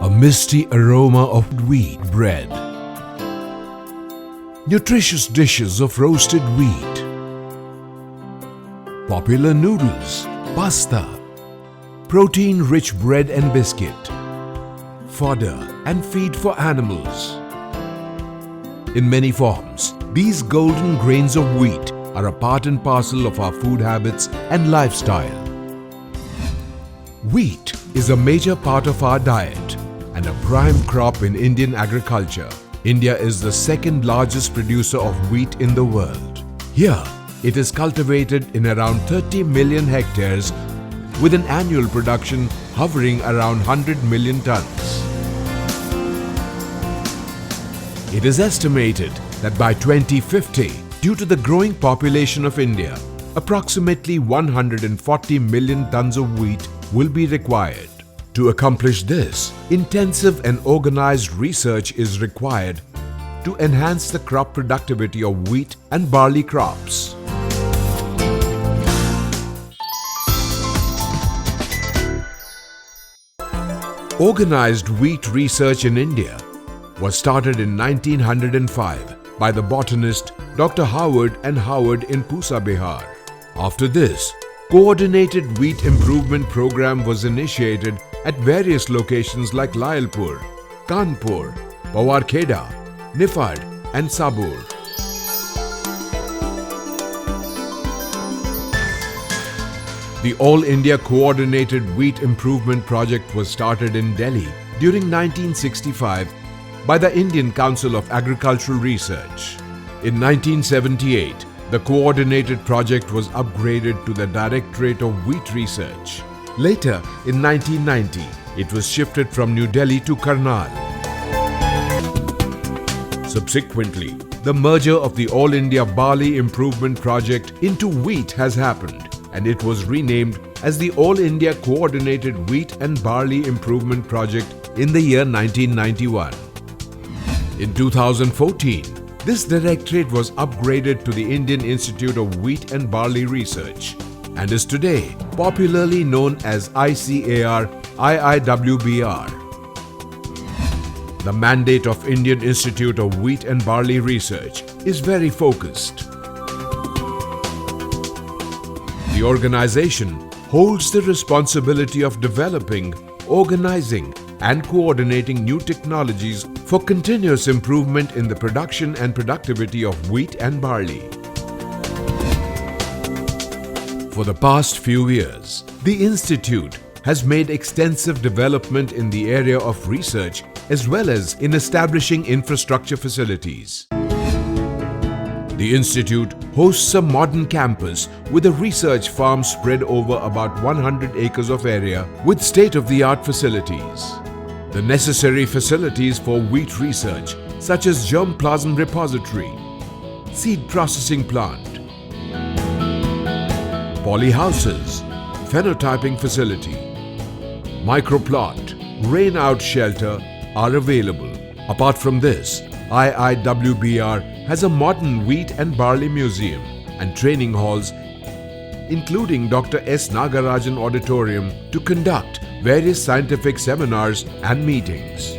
a misty aroma of wheat bread, nutritious dishes of roasted wheat, popular noodles, pasta, protein-rich bread and biscuit, fodder and feed for animals. In many forms, these golden grains of wheat are a part and parcel of our food habits and lifestyle. Wheat is a major part of our diet and a prime crop in Indian agriculture. India is the second largest producer of wheat in the world. Here, it is cultivated in around 30 million hectares with an annual production hovering around 100 million tons. It is estimated that by 2050, due to the growing population of India, approximately 140 million tons of wheat will be required. To accomplish this, intensive and organized research is required to enhance the crop productivity of wheat and barley crops. Organized wheat research in India was started in 1905 by the botanist Dr. Howard and Howard in Pusa, Bihar. After this, coordinated wheat improvement program was initiated at various locations like Lalpur, Kanpur, Pawarkheda, Nifad and Sabur. The All India Coordinated Wheat Improvement Project was started in Delhi during 1965 by the Indian Council of Agricultural Research. In 1978, the coordinated project was upgraded to the Directorate of Wheat Research. Later, in 1990, it was shifted from New Delhi to Karnal. Subsequently, the merger of the All India Barley Improvement Project into wheat has happened, and it was renamed as the All India Coordinated Wheat and Barley Improvement Project in the year 1991. In 2014, this directorate was upgraded to the Indian Institute of Wheat and Barley Research and is today popularly known as ICAR-IIWBR. The mandate of Indian Institute of Wheat and Barley Research is very focused. The organization holds the responsibility of developing, organizing, and coordinating new technologies for continuous improvement in the production and productivity of wheat and barley. For the past few years, the Institute has made extensive development in the area of research as well as in establishing infrastructure facilities. The Institute hosts a modern campus with a research farm spread over about 100 acres of area with state-of-the-art facilities. The necessary facilities for wheat research such as germplasm repository, seed processing plant, polyhouses, phenotyping facility, microplot, rain-out shelter are available. Apart from this, IIWBR has a modern wheat and barley museum and training halls including Dr. S. Nagarajan Auditorium to conduct various scientific seminars and meetings.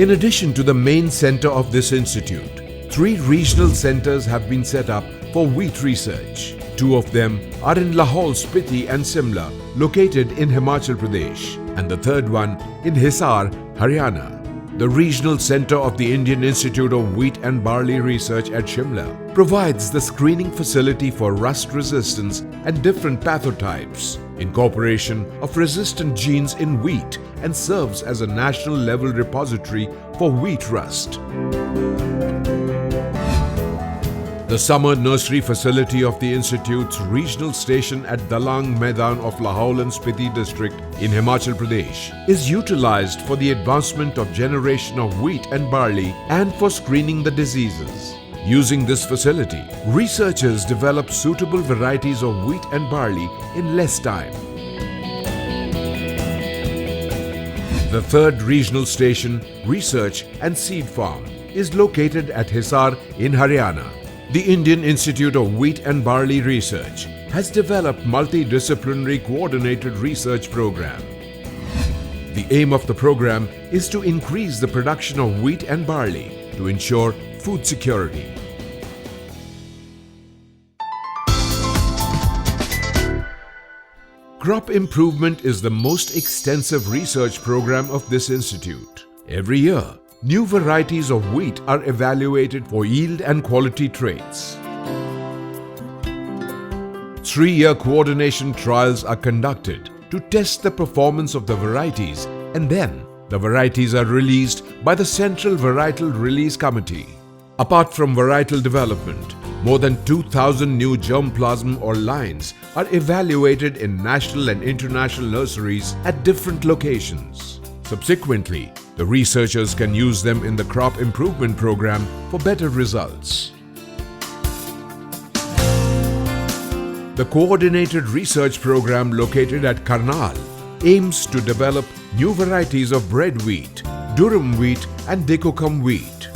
In addition to the main center of this institute, 3 regional centers have been set up for wheat research. 2 of them are in Lahaul, Spiti and Simla, located in Himachal Pradesh, and the third one in Hisar, Haryana. The regional center of the Indian Institute of Wheat and Barley Research at Shimla provides the screening facility for rust resistance and different pathotypes, incorporation of resistant genes in wheat, and serves as a national level repository for wheat rust. The summer nursery facility of the Institute's regional station at Dalang Maidan of Lahaul and Spiti district in Himachal Pradesh is utilized for the advancement of generation of wheat and barley and for screening the diseases. Using this facility, researchers develop suitable varieties of wheat and barley in less time. The third regional station, Research and Seed Farm, is located at Hisar in Haryana. The Indian Institute of Wheat and Barley Research has developed multidisciplinary coordinated research program. The aim of the program is to increase the production of wheat and barley to ensure food security. Crop improvement is the most extensive research program of this institute. Every year, new varieties of wheat are evaluated for yield and quality traits. 3-year coordination trials are conducted to test the performance of the varieties, and then the varieties are released by the Central Varietal Release Committee. Apart from varietal development, more than 2,000 new germplasm or lines are evaluated in national and international nurseries at different locations. Subsequently, the researchers can use them in the crop improvement program for better results. The coordinated research program located at Karnal aims to develop new varieties of bread wheat, durum wheat and decocum wheat.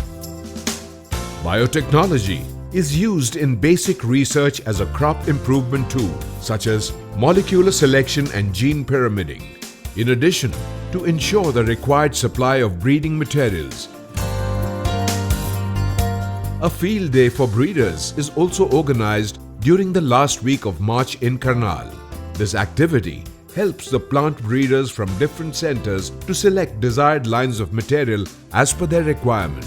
Biotechnology is used in basic research as a crop improvement tool, such as molecular selection and gene pyramiding, in addition to ensure the required supply of breeding materials. A field day for breeders is also organized during the last week of March in Karnal. This activity helps the plant breeders from different centers to select desired lines of material as per their requirement.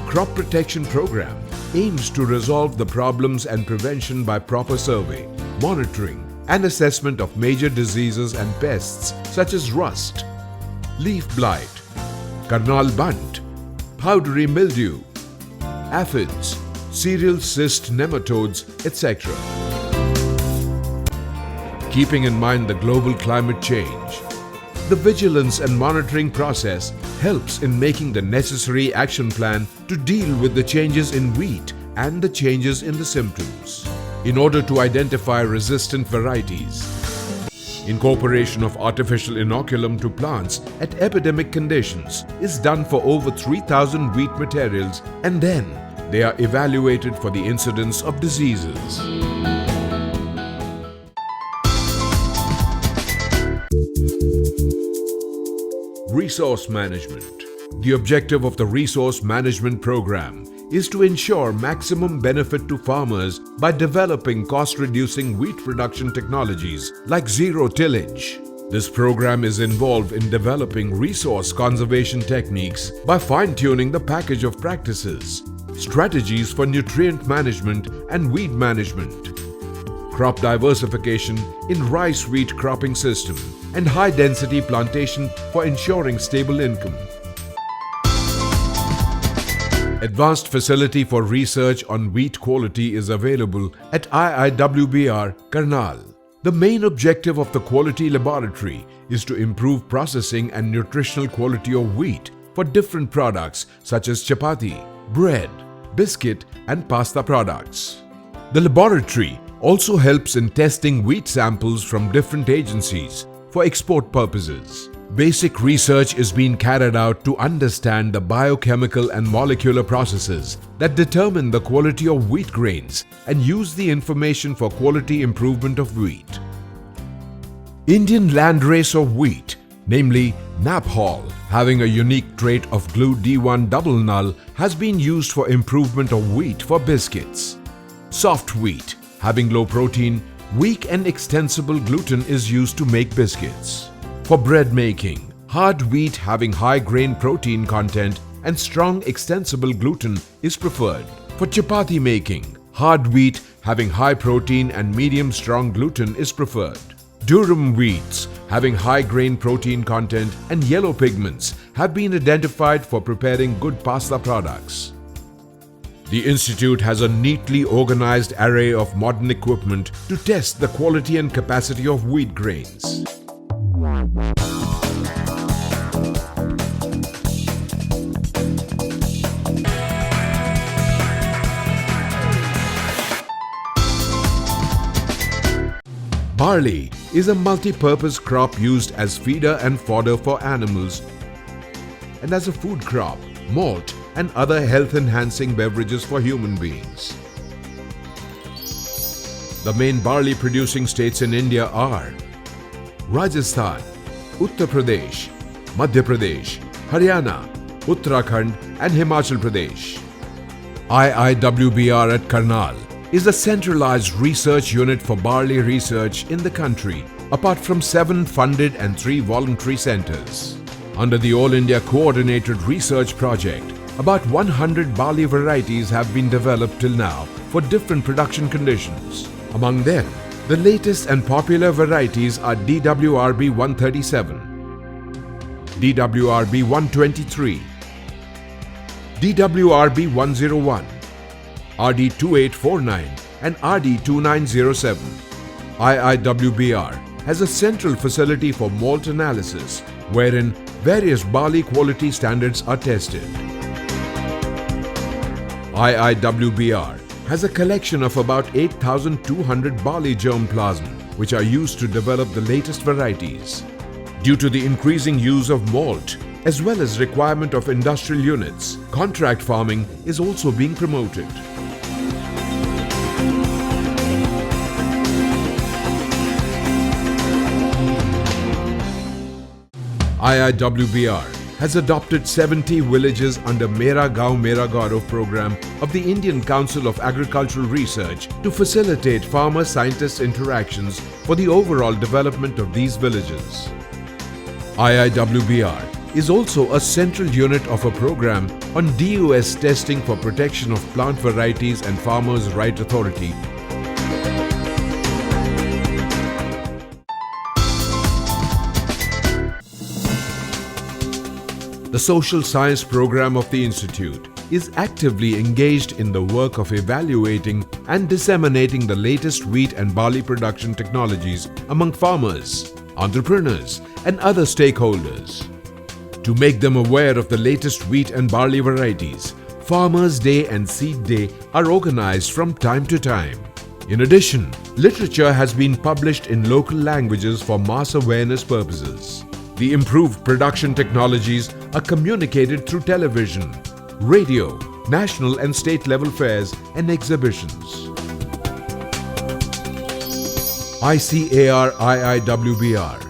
Crop Protection Program aims to resolve the problems and prevention by proper survey, monitoring and assessment of major diseases and pests such as rust, leaf blight, Karnal bunt, powdery mildew, aphids, cereal cyst nematodes, etc. Keeping in mind the global climate change, the vigilance and monitoring process helps in making the necessary action plan to deal with the changes in wheat and the changes in the symptoms, in order to identify resistant varieties. Incorporation of artificial inoculum to plants at epidemic conditions is done for over 3,000 wheat materials, and then they are evaluated for the incidence of diseases. Resource management. The objective of the resource management program is to ensure maximum benefit to farmers by developing cost-reducing wheat production technologies like zero tillage. This program is involved in developing resource conservation techniques by fine-tuning the package of practices, strategies for nutrient management and weed management, crop diversification in rice wheat cropping system, and high-density plantation for ensuring stable income. Advanced facility for research on wheat quality is available at ICAR-IIWBR, Karnal. The main objective of the quality laboratory is to improve processing and nutritional quality of wheat for different products such as chapati, bread, biscuit and pasta products. The laboratory also helps in testing wheat samples from different agencies for export purposes. Basic research is being carried out to understand the biochemical and molecular processes that determine the quality of wheat grains and use the information for quality improvement of wheat. Indian landrace of wheat, namely Naphol, having a unique trait of glue D1 double null, has been used for improvement of wheat for biscuits. Soft wheat, having low protein, weak and extensible gluten is used to make biscuits. For bread making, hard wheat having high grain protein content and strong extensible gluten is preferred. For chapati making, hard wheat having high protein and medium strong gluten is preferred. Durum wheats having high grain protein content and yellow pigments have been identified for preparing good pasta products. The institute has a neatly organized array of modern equipment to test the quality and capacity of wheat grains. Barley is a multi-purpose crop used as feeder and fodder for animals and as a food crop, malt and other health-enhancing beverages for human beings. The main barley-producing states in India are Rajasthan, Uttar Pradesh, Madhya Pradesh, Haryana, Uttarakhand and Himachal Pradesh. IIWBR at Karnal is a centralized research unit for barley research in the country, apart from 7 funded and 3 voluntary centers. Under the All India Coordinated Research Project, about 100 barley varieties have been developed till now for different production conditions. Among them, the latest and popular varieties are DWRB 137, DWRB 123, DWRB 101, RD 2849 and RD 2907. IIWBR has a central facility for malt analysis wherein various barley quality standards are tested. IIWBR has a collection of about 8,200 barley germplasm which are used to develop the latest varieties. Due to the increasing use of malt as well as requirement of industrial units, contract farming is also being promoted. IIWBR has adopted 70 villages under Mera Gaon Mera Gaurav program of the Indian Council of Agricultural Research to facilitate farmer-scientist interactions for the overall development of these villages. IIWBR is also a central unit of a program on DOS testing for protection of plant varieties and Farmers' Right Authority. The social science program of the Institute is actively engaged in the work of evaluating and disseminating the latest wheat and barley production technologies among farmers, entrepreneurs and other stakeholders. To make them aware of the latest wheat and barley varieties, Farmers' Day and Seed Day are organized from time to time. In addition, literature has been published in local languages for mass awareness purposes. The improved production technologies are communicated through television, radio, national and state level fairs and exhibitions. ICAR-IIWBR,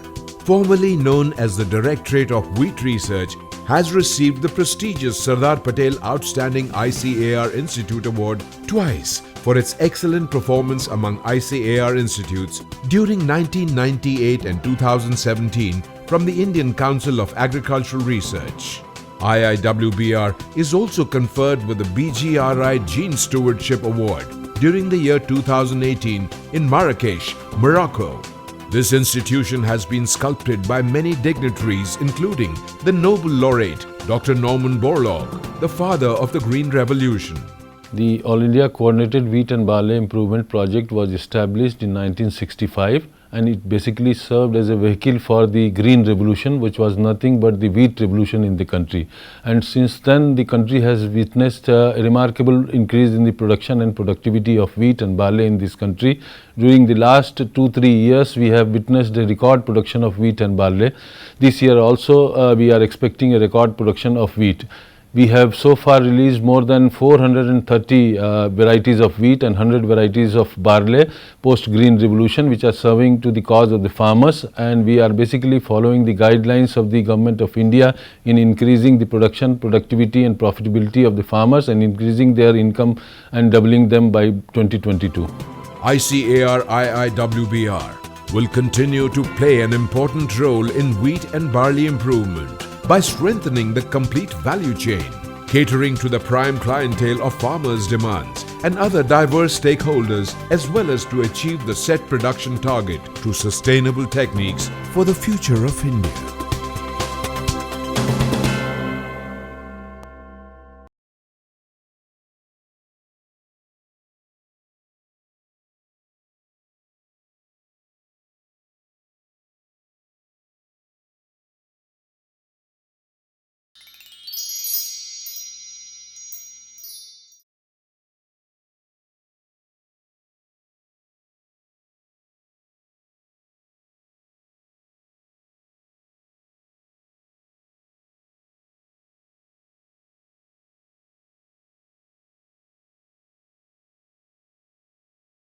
formerly known as the Directorate of Wheat Research, has received the prestigious Sardar Patel Outstanding ICAR Institute Award twice for its excellent performance among ICAR institutes during 1998 and 2017 from the Indian Council of Agricultural Research. IIWBR is also conferred with the BGRI Gene Stewardship Award during the year 2018 in Marrakesh, Morocco. This institution has been sculpted by many dignitaries including the Nobel laureate Dr. Norman Borlaug, the father of the Green Revolution. The All India Coordinated Wheat and Barley Improvement Project was established in 1965 and it basically served as a vehicle for the Green Revolution, which was nothing but the wheat revolution in the country. And since then the country has witnessed a remarkable increase in the production and productivity of wheat and barley in this country. During the last 2-3 years we have witnessed a record production of wheat and barley. This year also we are expecting a record production of wheat. We have so far released more than 430 varieties of wheat and 100 varieties of barley post-Green Revolution, which are serving to the cause of the farmers, and we are basically following the guidelines of the Government of India in increasing the production, productivity and profitability of the farmers and increasing their income and doubling them by 2022. ICAR-IIWBR will continue to play an important role in wheat and barley improvement by strengthening the complete value chain, catering to the prime clientele of farmers' demands and other diverse stakeholders, as well as to achieve the set production target through sustainable techniques for the future of India.